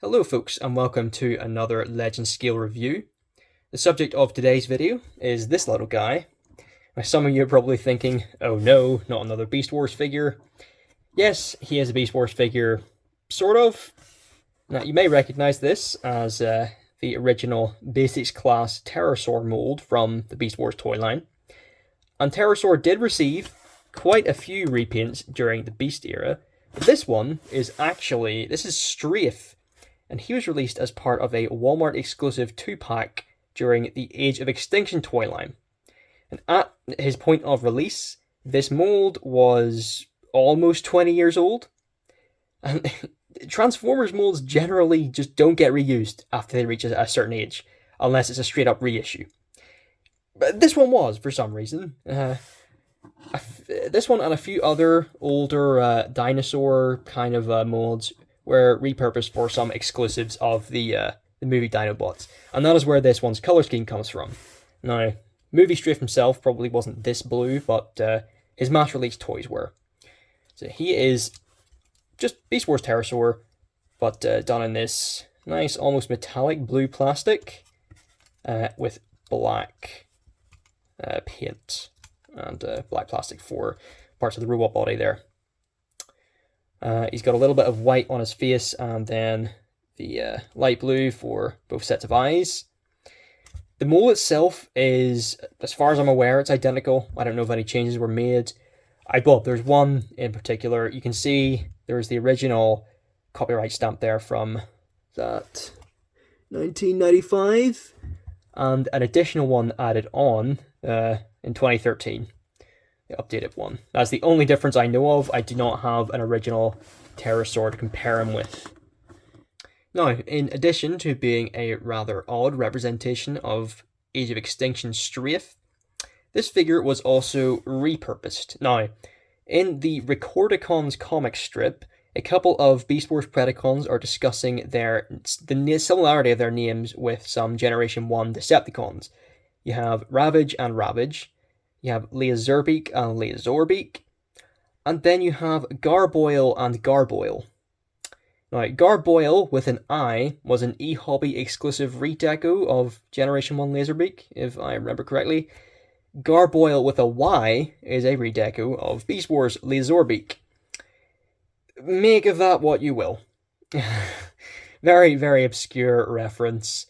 Hello folks and welcome to another Legend Scale review. The subject of today's video is this little guy. Now some of you are probably thinking, oh no, not another Beast Wars figure. Yes, he is a Beast Wars figure, sort of. Now you may recognise this as the original Basics class Terrorsaur mould from the Beast Wars toy line. And Terrorsaur did receive quite a few repaints during the Beast era, but this one is Strafe. And he was released as part of a Walmart exclusive 2-pack during the Age of Extinction toy line. And at his point of release, this mold was almost 20 years old. And Transformers molds generally just don't get reused after they reach a certain age, unless it's a straight up reissue. But this one was, for some reason. This one and a few other older dinosaur kind of molds were repurposed for some exclusives of the movie Dinobots. And that is where this one's colour scheme comes from. Now, movie Strafe himself probably wasn't this blue, but his mass release toys were. So he is just Beast Wars Terrorsaur, but done in this nice, almost metallic blue plastic with black paint and black plastic for parts of the robot body there. He's got a little bit of white on his face and then the light blue for both sets of eyes. The mold itself is, as far as I'm aware, it's identical. I don't know if any changes were made. There's one in particular. You can see there's the original copyright stamp there from that 1995 and an additional one added on in 2013. Updated one. That's the only difference I know of. I do not have an original Terrorsaur to compare him with. Now, in addition to being a rather odd representation of Age of Extinction Strafe, this figure was also repurposed. Now, in the Recordicons comic strip, a couple of Beast Wars Predacons are discussing the similarity of their names with some Generation 1 Decepticons. You have Ravage and Ravage. You have Laserbeak and Laserbeak. And then you have Garboyl and Garboyl. Now, Garboyl with an I was an eHobby exclusive redeco of Generation 1 Laserbeak, if I remember correctly. Garboyl with a Y is a redeco of Beast Wars Laserbeak. Make of that what you will. Very, very obscure reference.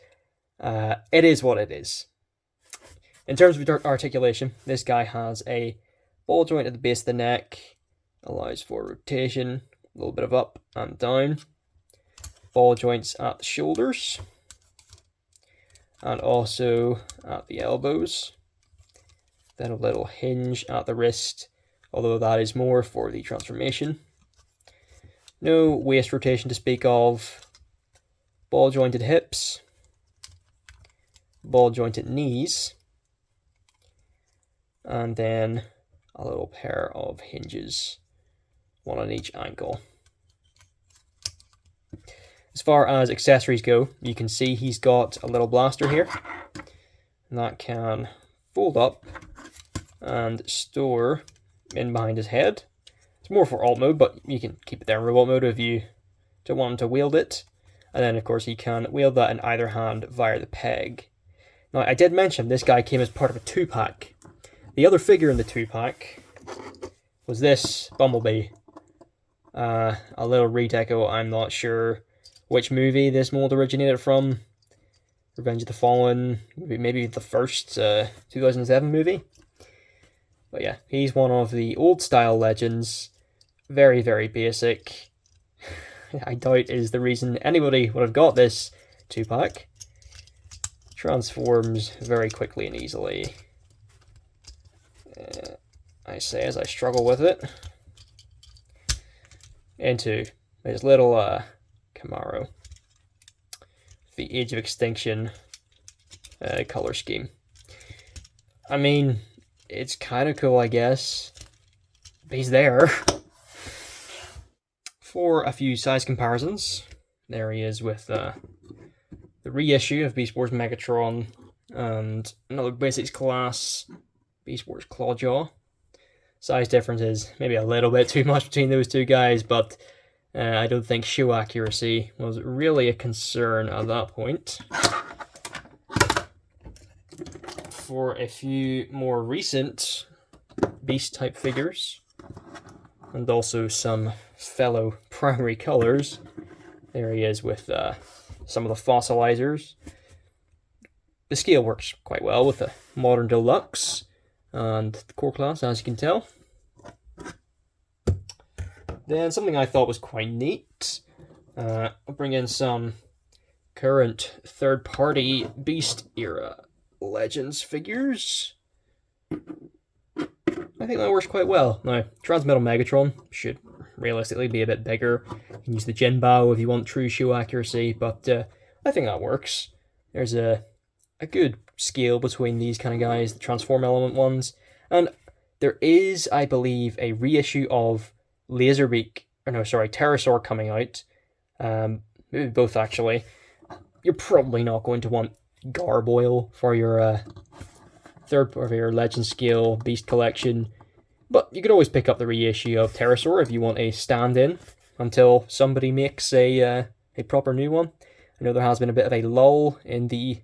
It is what it is. In terms of articulation, this guy has a ball joint at the base of the neck, allows for rotation, a little bit of up and down, ball joints at the shoulders, and also at the elbows, then a little hinge at the wrist, although that is more for the transformation. No waist rotation to speak of, ball jointed hips, ball jointed knees, and then a little pair of hinges, one on each ankle. As far as accessories go, you can see he's got a little blaster here, and that can fold up and store in behind his head. It's more for alt mode, but you can keep it there in robot mode if you don't want him to wield it. And then, of course, he can wield that in either hand via the peg. Now, I did mention this guy came as part of a 2-pack. The other figure in the 2-pack was this Bumblebee. A little redeco. I'm not sure which movie this mold originated from. Revenge of the Fallen, maybe the first 2007 movie. But yeah, he's one of the old style legends. Very, very basic. I doubt is the reason anybody would have got this 2-pack. Transforms very quickly and easily. I say as I struggle with it, into his little Camaro, the Age of Extinction color scheme. I mean, it's kind of cool, I guess. But he's there. For a few size comparisons, there he is with the reissue of Beast Wars Megatron and another Basics class Beast Wars Clawjaw. Size difference is maybe a little bit too much between those two guys, but I don't think show accuracy was really a concern at that point. For a few more recent beast type figures, and also some fellow primary colors, there he is with some of the fossilizers. The scale works quite well with the Modern Deluxe and the core class, as you can tell. Then something I thought was quite neat, I'll bring in some current third-party Beast era Legends figures. I think that works quite well. Now, Transmetal Megatron should realistically be a bit bigger. You can use the Jinbao if you want true show accuracy, but I think that works. There's a good scale between these kind of guys, the Transform Element ones, and there is, I believe, a reissue of Terrorsaur coming out. Maybe both, actually. You're probably not going to want Garboyl for your your Legend Scale Beast collection, but you could always pick up the reissue of Terrorsaur if you want a stand-in until somebody makes a proper new one. I know there has been a bit of a lull in the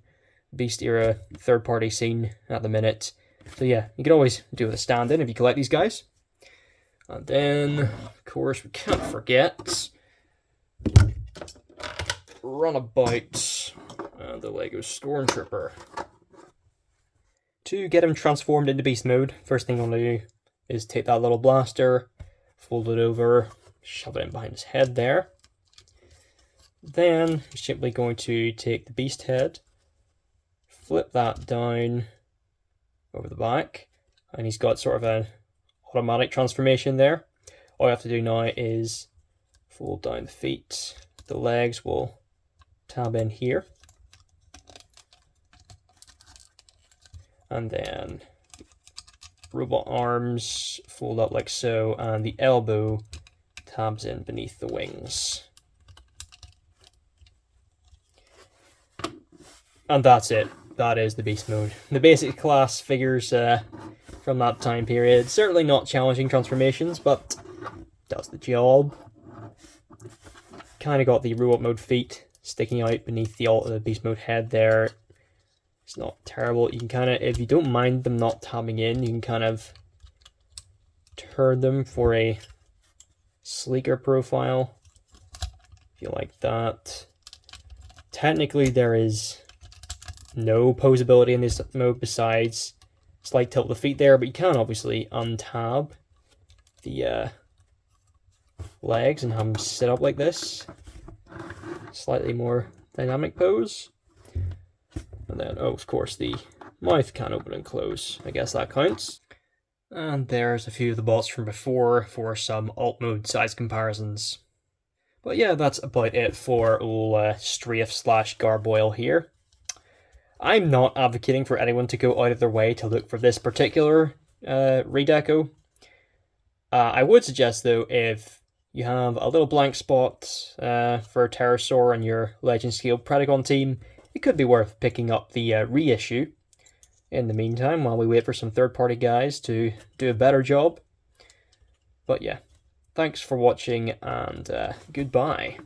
Beast era third-party scene at the minute, so yeah, you could always do with a stand-in if you collect these guys. And then, of course, we can't forget Runabout, the Lego Stormtrooper. To get him transformed into beast mode, first thing I'll do is take that little blaster, fold it over, shove it in behind his head there. Then I'm simply going to take the beast head, flip that down over the back, and he's got sort of an automatic transformation there. All I have to do now is fold down the feet, the legs will tab in here, and then robot arms fold up like so, and the elbow tabs in beneath the wings. And that's it. That is the beast mode. The basic class figures from that time period. Certainly not challenging transformations, but does the job. Kind of got the robot mode feet sticking out beneath the beast mode head there. It's not terrible. You can kind of, if you don't mind them not tabbing in, you can kind of turn them for a sleeker profile, if you like that. Technically, there is no posability in this mode besides slight tilt of the feet there, but you can obviously untab the legs and have them sit up like this. Slightly more dynamic pose. And then, oh, of course, the mouth can open and close. I guess that counts. And there's a few of the bots from before for some alt mode size comparisons. But yeah, that's about it for old Strafe / Garboyl here. I'm not advocating for anyone to go out of their way to look for this particular redeco. I would suggest, though, if you have a little blank spot for Terrorsaur and your Legend Scale Predacon team, it could be worth picking up the reissue in the meantime while we wait for some third-party guys to do a better job. But yeah, thanks for watching and goodbye.